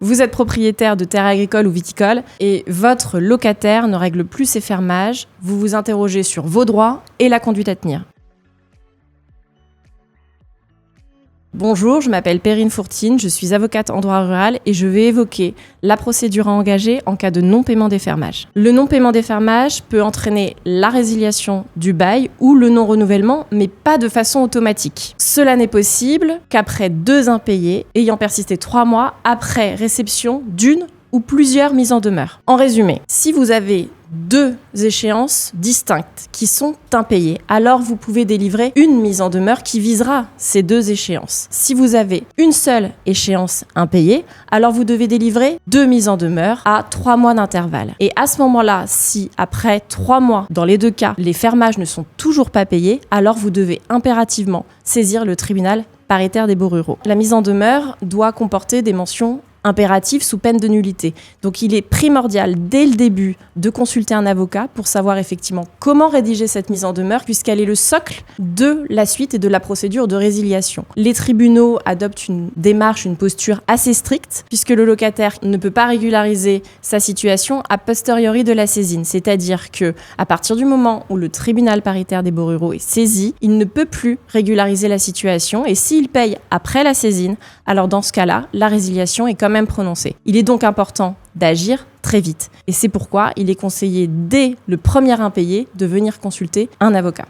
Vous êtes propriétaire de terres agricoles ou viticoles et votre locataire ne règle plus ses fermages. Vous vous interrogez sur vos droits et la conduite à tenir. Bonjour, je m'appelle Perrine Fourtine, je suis avocate en droit rural et je vais évoquer la procédure à engager en cas de non-paiement des fermages. Le non-paiement des fermages peut entraîner la résiliation du bail ou le non-renouvellement, mais pas de façon automatique. Cela n'est possible qu'après 2 impayés ayant persisté 3 mois après réception d'une ou plusieurs mises en demeure. En résumé, si vous avez 2 échéances distinctes qui sont impayées, alors vous pouvez délivrer une mise en demeure qui visera ces 2 échéances. Si vous avez une seule échéance impayée, alors vous devez délivrer 2 mises en demeure à 3 mois d'intervalle. Et à ce moment-là, si après 3 mois, dans les 2 cas, les fermages ne sont toujours pas payés, alors vous devez impérativement saisir le tribunal paritaire des baux ruraux. La mise en demeure doit comporter des mentions impératif sous peine de nullité. Donc il est primordial dès le début de consulter un avocat pour savoir effectivement comment rédiger cette mise en demeure puisqu'elle est le socle de la suite et de la procédure de résiliation. Les tribunaux adoptent une démarche, une posture assez stricte puisque le locataire ne peut pas régulariser sa situation a posteriori de la saisine. C'est-à-dire que à partir du moment où le tribunal paritaire des baux ruraux est saisi, il ne peut plus régulariser la situation et s'il paye après la saisine, alors dans ce cas-là, la résiliation est comme même prononcé. Il est donc important d'agir très vite. Et c'est pourquoi il est conseillé dès le premier impayé de venir consulter un avocat.